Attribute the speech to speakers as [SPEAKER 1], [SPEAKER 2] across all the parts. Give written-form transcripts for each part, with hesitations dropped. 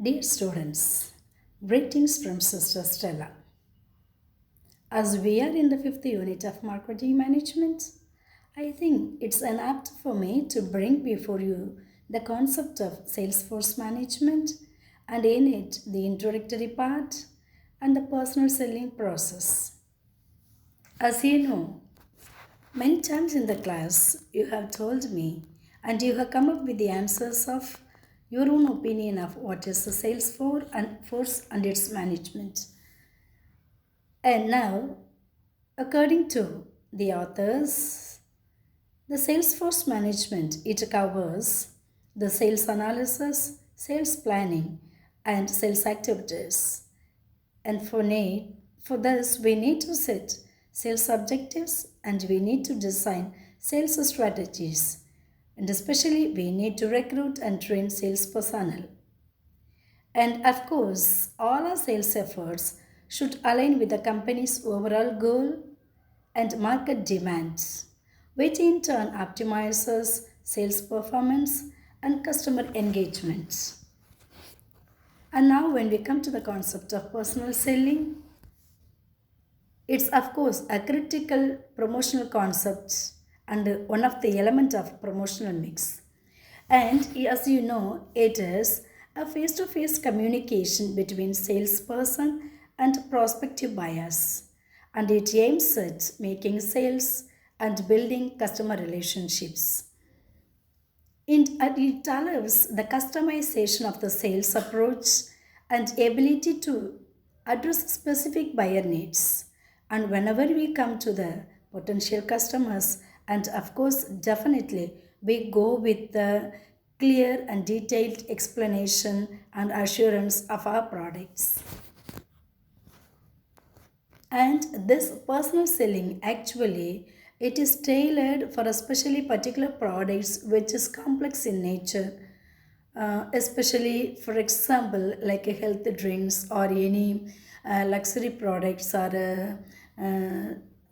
[SPEAKER 1] Dear students, greetings from Sister Stella. As we are in the fifth unit of marketing management, I think it's an apt for me to bring before you the concept of Salesforce management and in it the introductory part and the personal selling process. As you know, many times in the class you have told me and you have come up with the answers of your own opinion of what is the Salesforce and force and its management. And now, according to the authors, the Salesforce management it covers the sales analysis, sales planning, and sales activities. And for this, we need to set sales objectives and we need to design sales strategies. And especially, we need to recruit and train sales personnel. And of course, all our sales efforts should align with the company's overall goal and market demands, which in turn optimizes sales performance and customer engagement. And now, when we come to the concept of personal selling, it's of course a critical promotional concept and one of the element of promotional mix. And as you know, it is a face-to-face communication between salesperson and prospective buyers. And it aims at making sales and building customer relationships. And it allows the customization of the sales approach and ability to address specific buyer needs. And whenever we come to the potential customers, and of course, definitely we go with the clear and detailed explanation and assurance of our products. And this personal selling actually it is tailored for especially particular products which is complex in nature, especially for example like a health drinks or any luxury products or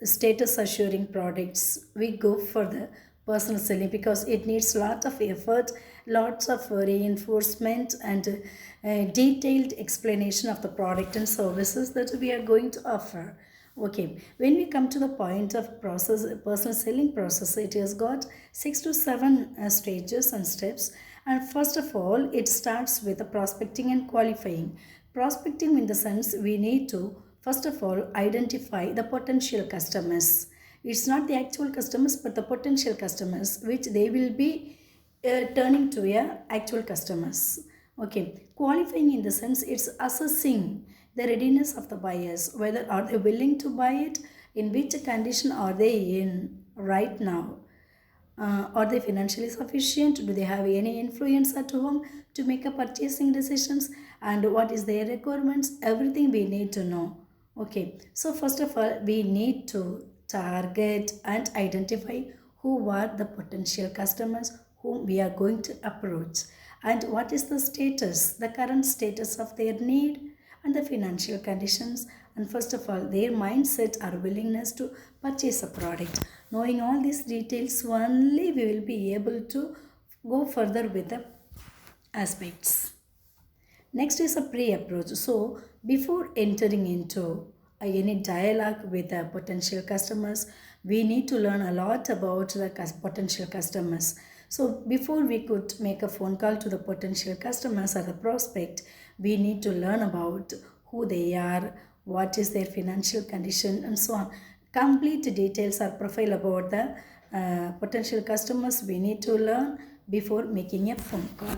[SPEAKER 1] status assuring products. We go for the personal selling because it needs lot of effort, lots of reinforcement and detailed explanation of the product and services that we are going to offer. Okay, when we come to the point of process, personal selling process, it has got 6 to 7 stages and steps. And first of all, it starts with the prospecting and qualifying. Prospecting in the sense we need to first of all identify the potential customers. It's not the actual customers, but the potential customers, which they will be turning to a actual customers. Okay, qualifying in the sense it's assessing the readiness of the buyers, whether are they willing to buy it, in which condition are they in right now, are they financially sufficient, do they have any influence at home to make a purchasing decisions, and what is their requirements, everything we need to know. Okay, so first of all we need to target and identify who are the potential customers whom we are going to approach and what is the status, the current status of their need and the financial conditions, and first of all their mindset or willingness to purchase a product. Knowing all these details only we will be able to go further with the aspects. Next is a pre-approach. So before entering into any dialogue with the potential customers, we need to learn a lot about the potential customers. So before we could make a phone call to the potential customers or the prospect, we need to learn about who they are, what is their financial condition, and so on. Complete details or profile about the potential customers we need to learn before making a phone call.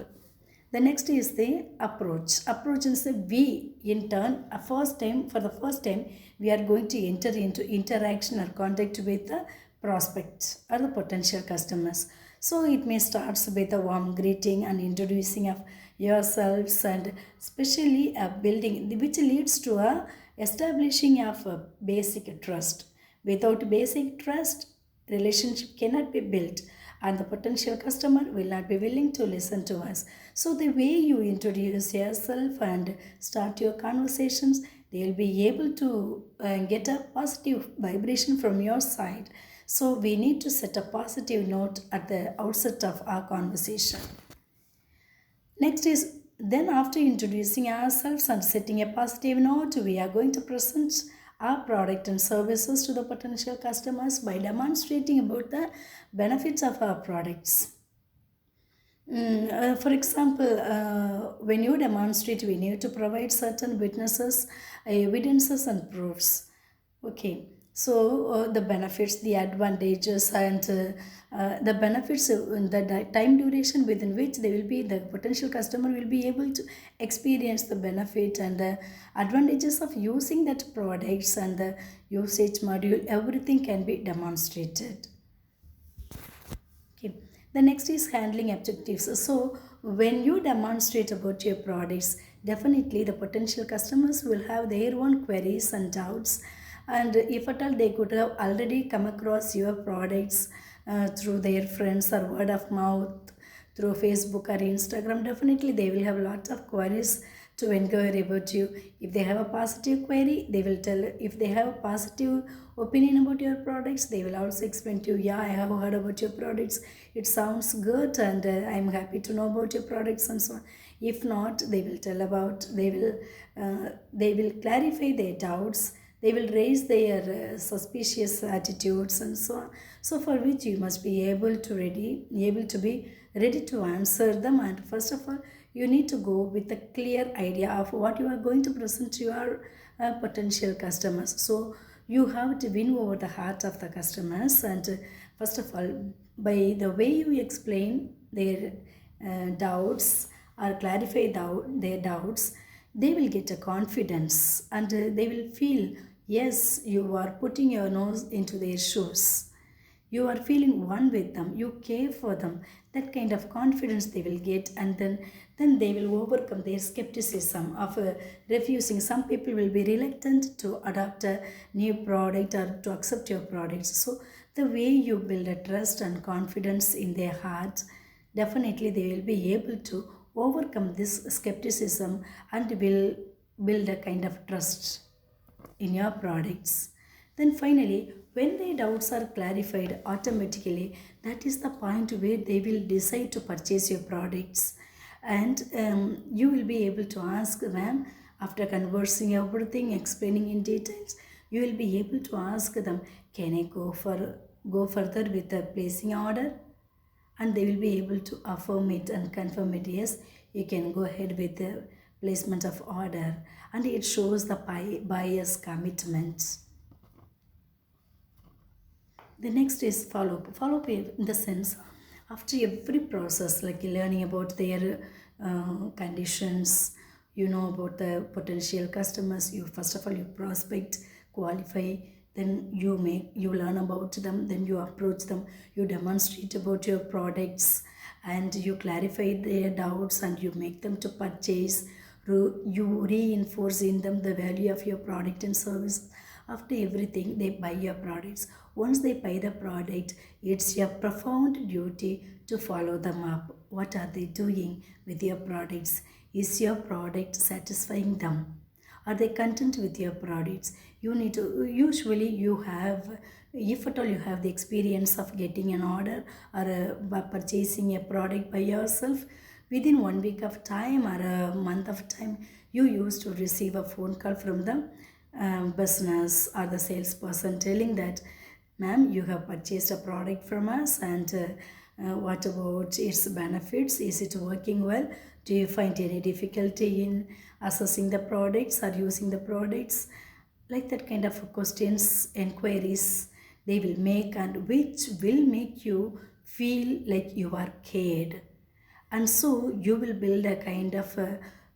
[SPEAKER 1] The next is the approach. Approach is the we in turn a first time for the first time we are going to enter into interaction or contact with the prospects or the potential customers. So it may start with a warm greeting and introducing of yourselves and especially a building which leads to a establishing of a basic trust. Without basic trust, relationship cannot be built and the potential customer will not be willing to listen to us. So the way you introduce yourself and start your conversations, they will be able to get a positive vibration from your side. So we need to set a positive note at the outset of our conversation. Next is Then, after introducing ourselves and setting a positive note, we are going to present our product and services to the potential customers by demonstrating about the benefits of our products. For example, when you demonstrate, we need to provide certain witnesses, evidences, and proofs. Okay, so the benefits, the advantages, and the benefits, the time duration within which they will be, the potential customer will be able to experience the benefit and the advantages of using that products and the usage module, everything can be demonstrated. Okay. The next is handling objectives. So when you demonstrate about your products, definitely the potential customers will have their own queries and doubts. And if at all they could have already come across your products through their friends or word of mouth, through Facebook or Instagram, definitely they will have lots of queries to inquire about you. If they have a positive query, they will tell. If they have a positive opinion about your products, they will also explain to you, yeah, I have heard about your products. It sounds good and I'm happy to know about your products and so on. If not, they will clarify their doubts, they will raise their suspicious attitudes and so on, so for which you must be able to be ready to answer them. And first of all, you need to go with a clear idea of what you are going to present to your potential customers. So you have to win over the heart of the customers, and first of all, by the way you explain their doubts or clarify their doubts, they will get a confidence, and they will feel, yes, you are putting your nose into their shoes, you are feeling one with them, you care for them. That kind of confidence they will get, and then they will overcome their skepticism of refusing. Some people will be reluctant to adopt a new product or to accept your products. So the way you build a trust and confidence in their heart, definitely they will be able to overcome this skepticism and will build a kind of trust in your products. Then finally, when their doubts are clarified automatically, that is the point where they will decide to purchase your products. And you will be able to ask them, after conversing everything, explaining in details, you will be able to ask them, can I go further with the placing order? And they will be able to affirm it and confirm it, yes, you can go ahead with the placement of order. And it shows the buyer's commitment. The next is follow up. Follow up in the sense, after every process, like learning about their conditions, you know about the potential customers. You first of all you prospect, qualify, then you learn about them, then you approach them, you demonstrate about your products, and you clarify their doubts, and you make them to purchase. You reinforce in them the value of your product and service. After everything, they buy your products. Once they buy the product, it's your profound duty to follow them up. What are they doing with your products? Is your product satisfying them? Are they content with your products? You need to, usually you have, if at all you have the experience of getting an order or by purchasing a product by yourself, within 1 week of time or a month of time, you used to receive a phone call from the business or the salesperson telling that, ma'am, you have purchased a product from us, and what about its benefits? Is it working well? Do you find any difficulty in assessing the products or using the products? Like that kind of questions, inquiries they will make, and which will make you feel like you are cared. And so you will build a kind of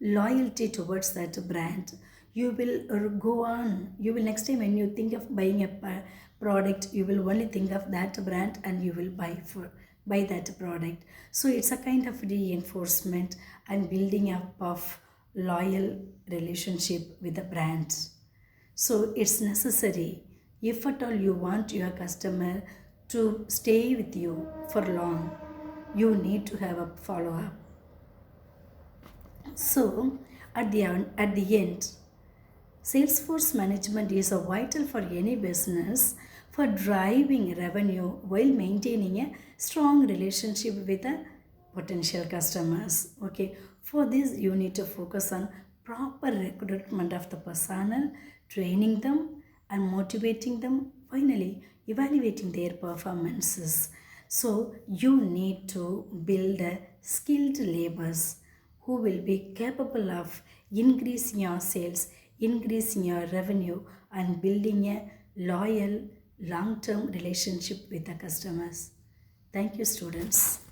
[SPEAKER 1] loyalty towards that brand. You will go on, you will, next time when you think of buying a product, you will only think of that brand, and you will buy that product. So it's a kind of reinforcement and building up of loyal relationship with the brand. So it's necessary, if at all you want your customer to stay with you for long, you need to have a follow up. So at the end, Salesforce management is a vital for any business for driving revenue while maintaining a strong relationship with the potential customers. Okay, For this, you need to focus on proper recruitment of the personnel, training them, and motivating them. Finally, evaluating their performances. So, you need to build a skilled laborers who will be capable of increasing your sales, increasing your revenue, and building a loyal, long term relationship with the customers. Thank you, students.